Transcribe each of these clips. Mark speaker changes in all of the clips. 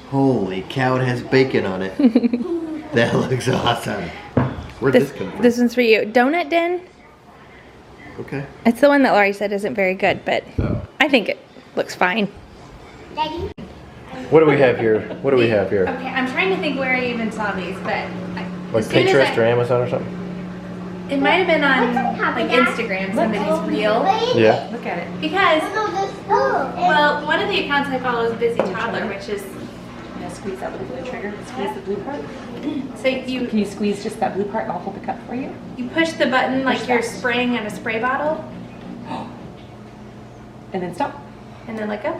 Speaker 1: Holy cow, it has bacon on it. That looks awesome. Where'd this come from?
Speaker 2: This one's for you. Donut Den.
Speaker 1: Okay.
Speaker 2: It's the one that Laurie said isn't very good, but I think it looks fine.
Speaker 3: Daddy?
Speaker 1: What do we have here? What do we have here?
Speaker 2: Okay, I'm trying to think where I even saw these, but
Speaker 1: Like Pinterest or Amazon or something?
Speaker 2: it might have been on like Instagram, somebody's reel.
Speaker 1: Yeah.
Speaker 2: Look at it. Because, well, one of the accounts I follow is Busy Toddler, which is,
Speaker 4: I'm gonna squeeze that with the trigger. Squeeze the blue part.
Speaker 2: so you
Speaker 4: Can you squeeze just that blue part and I'll hold the cup for you?
Speaker 2: push the button like you're spraying in a spray bottle,
Speaker 4: And then stop.
Speaker 2: and then let go.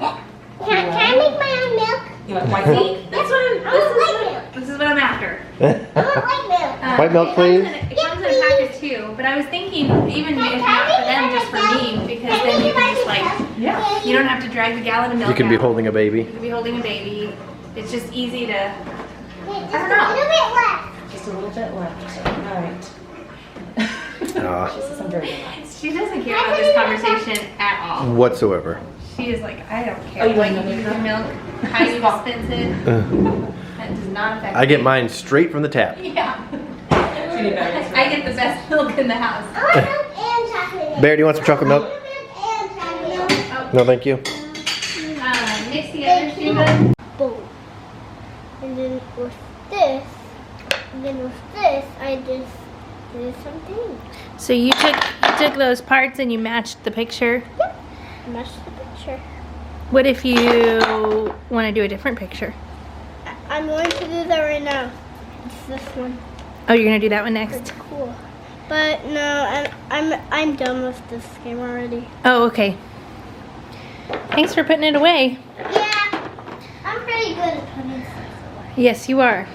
Speaker 3: Can I make my own milk?
Speaker 4: You want white milk?
Speaker 2: That's what this is what I'm after.
Speaker 3: I want white milk.
Speaker 1: White milk, please.
Speaker 2: It comes in a packet too, but I was thinking even if not for them, just for me, because then you can just like,
Speaker 4: Yeah.
Speaker 2: you don't have to drag the gallon of milk
Speaker 1: You can be
Speaker 2: out.
Speaker 1: holding a baby.
Speaker 2: You can be holding a baby. It's just easy to,
Speaker 3: Just
Speaker 2: I don't know.
Speaker 3: a little bit left.
Speaker 4: Just a little bit left. All right. She says I'm very relaxed.
Speaker 2: she doesn't care about this conversation at all.
Speaker 1: Whatsoever.
Speaker 2: She is like, I don't care
Speaker 4: Oh, you
Speaker 2: what
Speaker 4: want
Speaker 2: you
Speaker 4: another
Speaker 2: do with your
Speaker 4: cup?
Speaker 2: milk, how you dispense it. That does not affect
Speaker 1: I get
Speaker 2: me.
Speaker 1: mine straight from the tap.
Speaker 2: Yeah.
Speaker 4: She did better.
Speaker 2: I get the best milk in the house.
Speaker 3: I want milk and chocolate milk.
Speaker 1: Bear, do you want some chocolate milk?
Speaker 3: I want milk and chocolate milk.
Speaker 1: No, thank you.
Speaker 2: Mix the other two then.
Speaker 3: Boom. And then with this, I just did something.
Speaker 2: So you took those parts and you matched the picture.
Speaker 3: Match the picture.
Speaker 2: What if you want to do a different picture?
Speaker 3: I'm going to do that right now. It's this one.
Speaker 2: Oh, you're gonna do that one next.
Speaker 3: It's cool. But no, I'm done with this game already.
Speaker 2: Oh, okay. Thanks for putting it away.
Speaker 3: Yeah, I'm pretty good at putting stuff away.
Speaker 2: Yes, you are.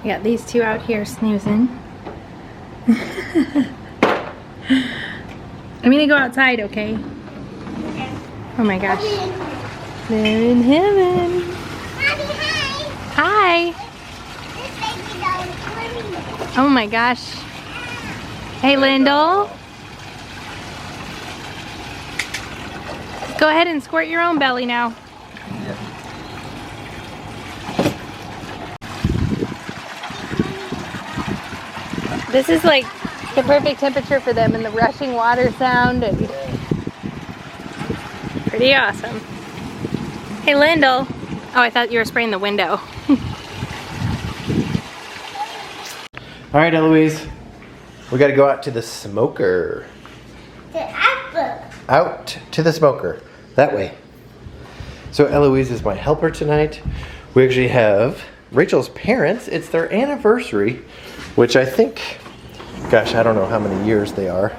Speaker 2: I got these two out here snoozing. I'm gonna go outside, okay? Oh my gosh. They're in heaven.
Speaker 3: Mommy, hi.
Speaker 2: Hi.
Speaker 3: This baby doll is swimming.
Speaker 2: Oh my gosh. Hey, Lyndle. Go ahead and squirt your own belly now. This is like the perfect temperature for them, and the rushing water sound, and pretty awesome. Hey, Lyndle. Oh, I thought you were spraying the window.
Speaker 1: All right, Eloise. We got to go out to the smoker.
Speaker 3: The apple.
Speaker 1: Out to the smoker. That way. So Eloise is my helper tonight. We actually have Rachel's parents. It's their anniversary, which I think, gosh, I don't know how many years they are.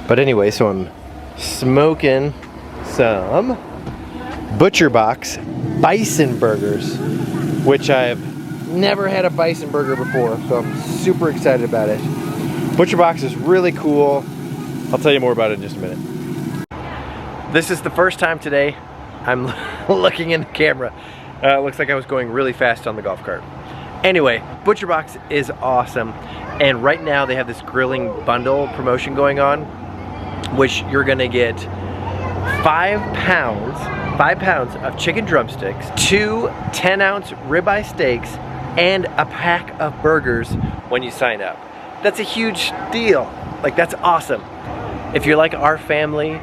Speaker 1: But anyway, so I'm smoking some Butcher Box bison burgers, which I've never had a bison burger before, so I'm super excited about it. Butcher Box is really cool. I'll tell you more about it in just a minute. This is the first time today I'm looking in the camera. It looks like I was going really fast on the golf cart. Anyway, Butcher Box is awesome, and right now they have this grilling bundle promotion going on, which you're gonna get 5 pounds of chicken drumsticks, 2 10-ounce ribeye steaks, and a pack of burgers when you sign up. That's a huge deal. Like, that's awesome. If you're like our family,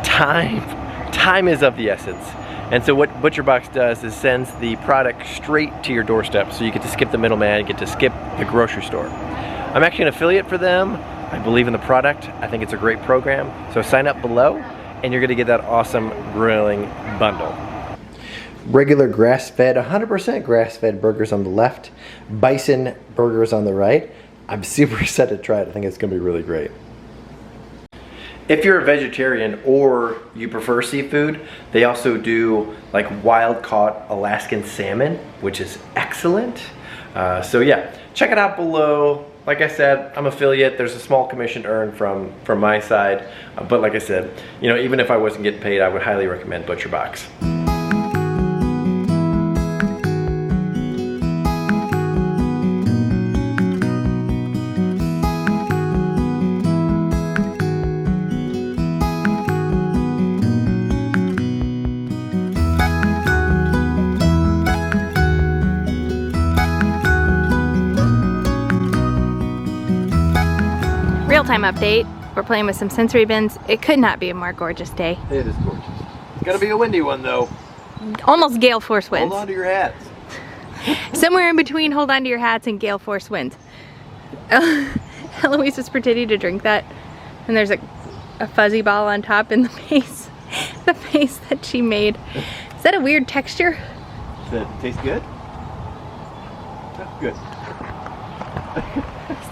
Speaker 1: time is of the essence. And so what Butcher Box does is sends the product straight to your doorstep, so you get to skip the middleman, you get to skip the grocery store. I'm actually an affiliate for them. I believe in the product. I think it's a great program. So sign up below and you're gonna get that awesome grilling bundle. Regular grass-fed, 100% grass-fed burgers on the left, bison burgers on the right. I'm super excited to try it. I think it's gonna be really great. if you're a vegetarian or you prefer seafood, they also do like wild caught Alaskan salmon, which is excellent. So yeah, check it out below. Like I said, I'm affiliate. There's a small commission earned from my side. But like I said, you know, even if I wasn't getting paid, I would highly recommend ButcherBox.
Speaker 2: Real-time update. We're playing with some sensory bins. It could not be a more gorgeous day.
Speaker 1: It is gorgeous. It's gotta be a windy one though.
Speaker 2: Almost gale force winds.
Speaker 1: Hold on to your hats.
Speaker 2: Somewhere in between hold on to your hats and gale force winds. Eloise was pretending to drink that, and there's a fuzzy ball on top in the face. The face that she made. Is that a weird texture?
Speaker 1: Does it taste good? Oh, good.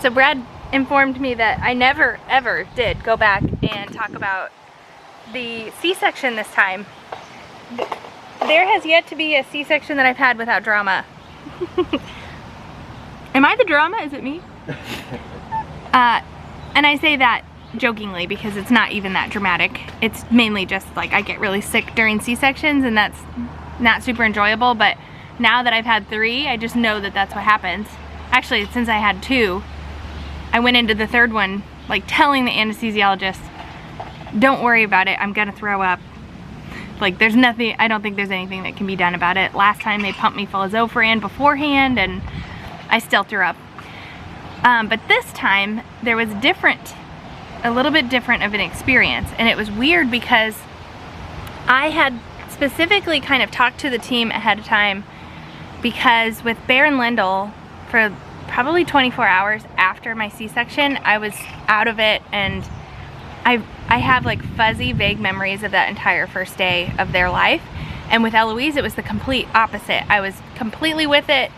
Speaker 2: So Brad informed me that I never ever did go back and talk about the C-section this time. There has yet to be a C-section that I've had without drama. Am I the drama? Is it me? And I say that jokingly because it's not even that dramatic. It's mainly just like I get really sick during C-sections, and that's not super enjoyable, but now that I've had 3, I just know that that's what happens. Actually, since I had 2, I went into the 3rd one like telling the anesthesiologist, don't worry about it, I'm gonna throw up. Like there's nothing, I don't think there's anything that can be done about it. Last time they pumped me full of Zofran beforehand and I still threw up. But this time there was a little bit different of an experience, and it was weird because I had specifically kind of talked to the team ahead of time, because with Berend Lyndle, for probably 24 hours after my C-section, I was out of it, and I have like fuzzy, vague memories of that entire first day of their life. And with Eloise, it was the complete opposite. I was completely with it,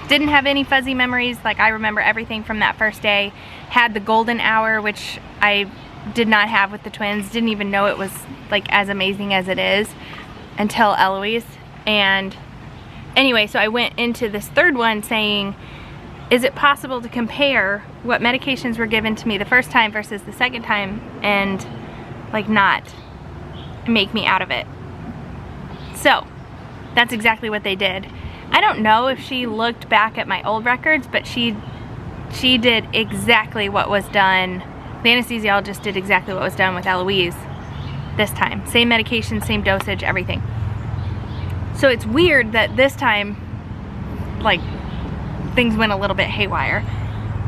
Speaker 2: didn't have any fuzzy memories. Like I remember everything from that first day. Had the golden hour, which I did not have with the twins. Didn't even know it was like as amazing as it is until Eloise. And anyway, so I went into this 3rd one saying, is it possible to compare what medications were given to me the first time versus the second time and like not make me out of it? So that's exactly what they did. I don't know if she looked back at my old records, but she did exactly what was done. The anesthesiologist did exactly what was done with Eloise this time. Same medication, same dosage, everything. So it's weird that this time, like, things went a little bit haywire.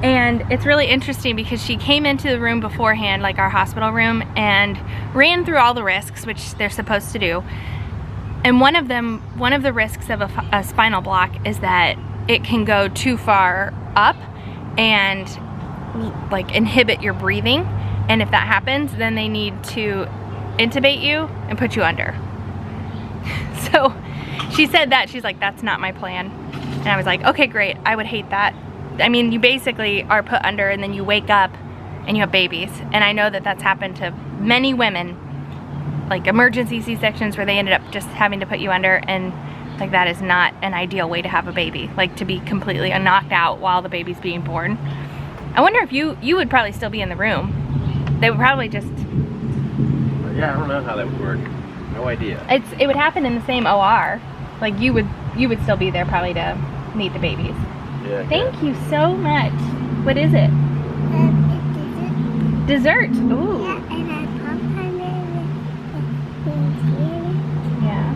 Speaker 2: And it's really interesting because she came into the room beforehand, like our hospital room, and ran through all the risks, which they're supposed to do. And one of the risks of a spinal block is that it can go too far up and like inhibit your breathing. And if that happens, then they need to intubate you and put you under. So she said that, she's like, that's not my plan. And I was like, okay, great, I would hate that. I mean, you basically are put under and then you wake up and you have babies. And I know that that's happened to many women, like emergency C-sections where they ended up just having to put you under, and like that is not an ideal way to have a baby, like to be completely knocked out while the baby's being born. I wonder if you would probably still be in the room. They would probably just...
Speaker 1: Yeah, I don't know how that would work. No idea.
Speaker 2: It would happen in the same OR. Like you would still be there probably to meet the babies.
Speaker 1: Yeah.
Speaker 2: Thank you so much. What is it? Dessert. Ooh.
Speaker 3: Yeah, and I pop on it.
Speaker 2: Yeah.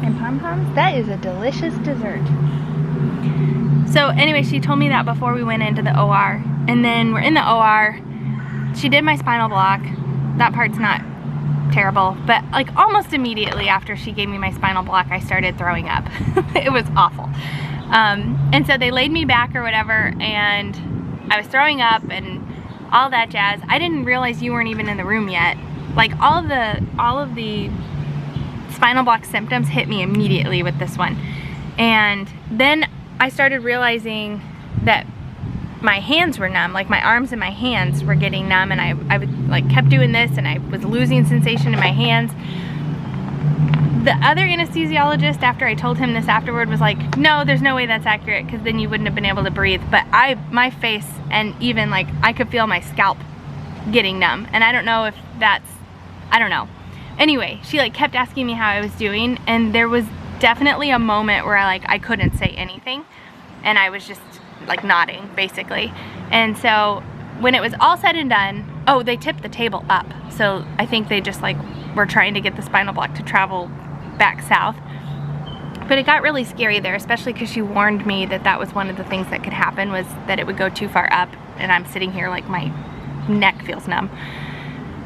Speaker 2: And pom-poms? That is a delicious dessert. So anyway, she told me that before we went into the OR. And then we're in the OR. She did my spinal block. That part's not terrible. But like almost immediately after she gave me my spinal block, I started throwing up. It was awful. And so they laid me back or whatever, and I was throwing up and all that jazz. I didn't realize you weren't even in the room yet. Like all of the spinal block symptoms hit me immediately with this one. And then I started realizing that my hands were numb, like my arms and my hands were getting numb, and I would like kept doing this and I was losing sensation in my hands. The other anesthesiologist, after I told him this afterward, was like, no, there's no way that's accurate, because then you wouldn't have been able to breathe. But my face, and even like I could feel my scalp getting numb, and I don't know if that's, I don't know. Anyway, she like kept asking me how I was doing, and there was definitely a moment where I couldn't say anything, and I was just like nodding basically. And so when it was all said and done, oh, they tipped the table up, so I think they just like were trying to get the spinal block to travel back south. But it got really scary there, especially because she warned me that that was one of the things that could happen, was that it would go too far up, and I'm sitting here like my neck feels numb.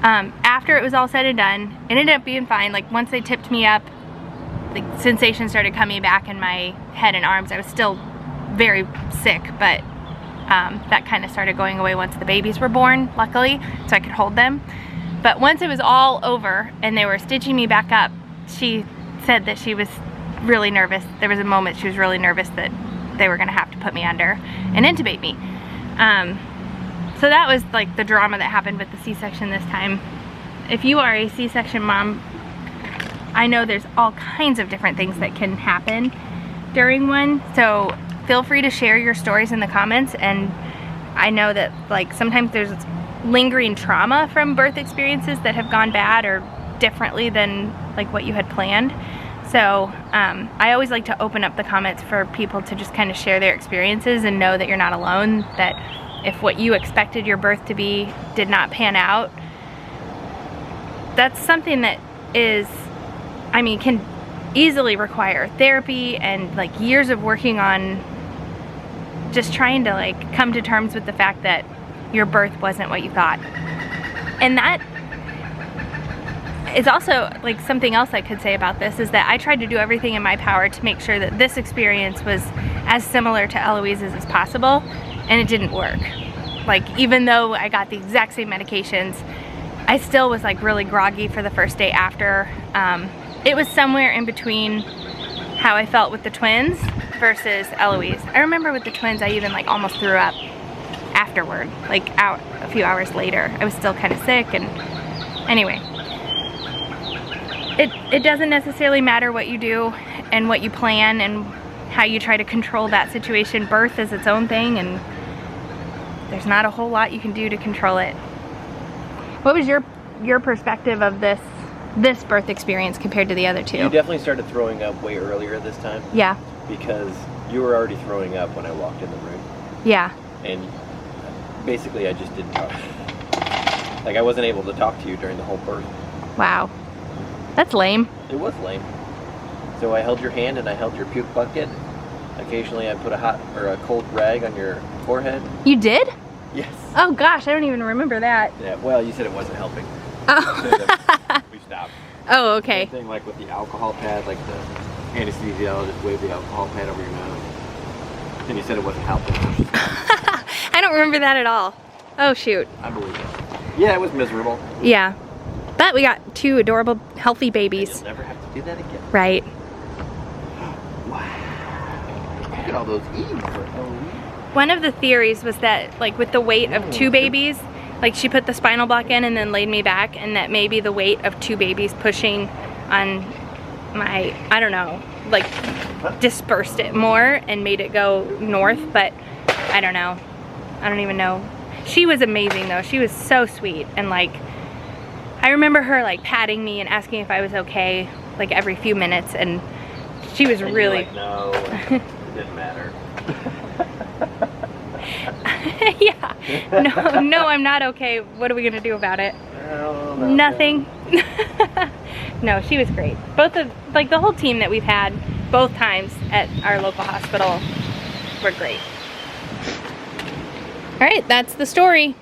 Speaker 2: After it was all said and done, it ended up being fine. Like once they tipped me up, the sensation started coming back in my head and arms. I was still very sick, but that kind of started going away once the babies were born, luckily, so I could hold them. But once it was all over and they were stitching me back up, she said that she was really nervous. There was a moment she was really nervous that they were gonna have to put me under and intubate me. So that was like the drama that happened with the C-section this time. If you are a C-section mom, I know there's all kinds of different things that can happen during one, so feel free to share your stories in the comments. And I know that like sometimes there's lingering trauma from birth experiences that have gone bad or differently than like what you had planned. So I always like to open up the comments for people to just kind of share their experiences and know that you're not alone, that if what you expected your birth to be did not pan out, that's something that is, I mean, can easily require therapy and like years of working on just trying to like come to terms with the fact that your birth wasn't what you thought. And that is also like something else I could say about this, is that I tried to do everything in my power to make sure that this experience was as similar to Eloise's as possible, and it didn't work. Like even though I got the exact same medications, I still was like really groggy for the first day after. It was somewhere in between how I felt with the twins versus Eloise. I remember with the twins I even like almost threw up afterward, like out a few hours later. I was still kind of sick, and anyway. It doesn't necessarily matter what you do and what you plan and how you try to control that situation. Birth is its own thing, and there's not a whole lot you can do to control it. What was your perspective of this birth experience compared to the other two?
Speaker 1: You definitely started throwing up way earlier this time.
Speaker 2: Yeah.
Speaker 1: Because you were already throwing up when I walked in the room.
Speaker 2: Yeah.
Speaker 1: And basically I just didn't talk. Like I wasn't able to talk to you during the whole birth.
Speaker 2: Wow. That's lame.
Speaker 1: It was lame. So I held your hand and I held your puke bucket. Occasionally I put a hot or a cold rag on your forehead.
Speaker 2: You did?
Speaker 1: Yes.
Speaker 2: Oh gosh, I don't even remember that.
Speaker 1: Yeah, well, you said it wasn't helping.
Speaker 2: Oh.
Speaker 1: We stopped.
Speaker 2: Oh, okay.
Speaker 1: Same thing like with the alcohol pad, like the anesthesiologist waved the alcohol pad over your nose. And you said it wasn't helping.
Speaker 2: I don't remember that at all. Oh shoot.
Speaker 1: I believe it. Yeah, it was miserable.
Speaker 2: Yeah. But we got two adorable, healthy babies.
Speaker 1: And you'll never have to do that again.
Speaker 2: Right.
Speaker 1: Wow. Look at all those E's for Eloise.
Speaker 2: One of the theories was that, like, with the weight of two babies, like, she put the spinal block in and then laid me back, and that maybe the weight of two babies pushing on my, I don't know, like, dispersed it more and made it go north, but I don't know. I don't even know. She was amazing, though. She was so sweet, and, like, I remember her like patting me and asking if I was okay like every few minutes, and she was really
Speaker 1: like, no, it didn't matter.
Speaker 2: Yeah. No, I'm not okay. What are we gonna do about it?
Speaker 1: Well,
Speaker 2: nothing. No, she was great. Both of like the whole team that we've had both times at our local hospital were great. All right, that's the story.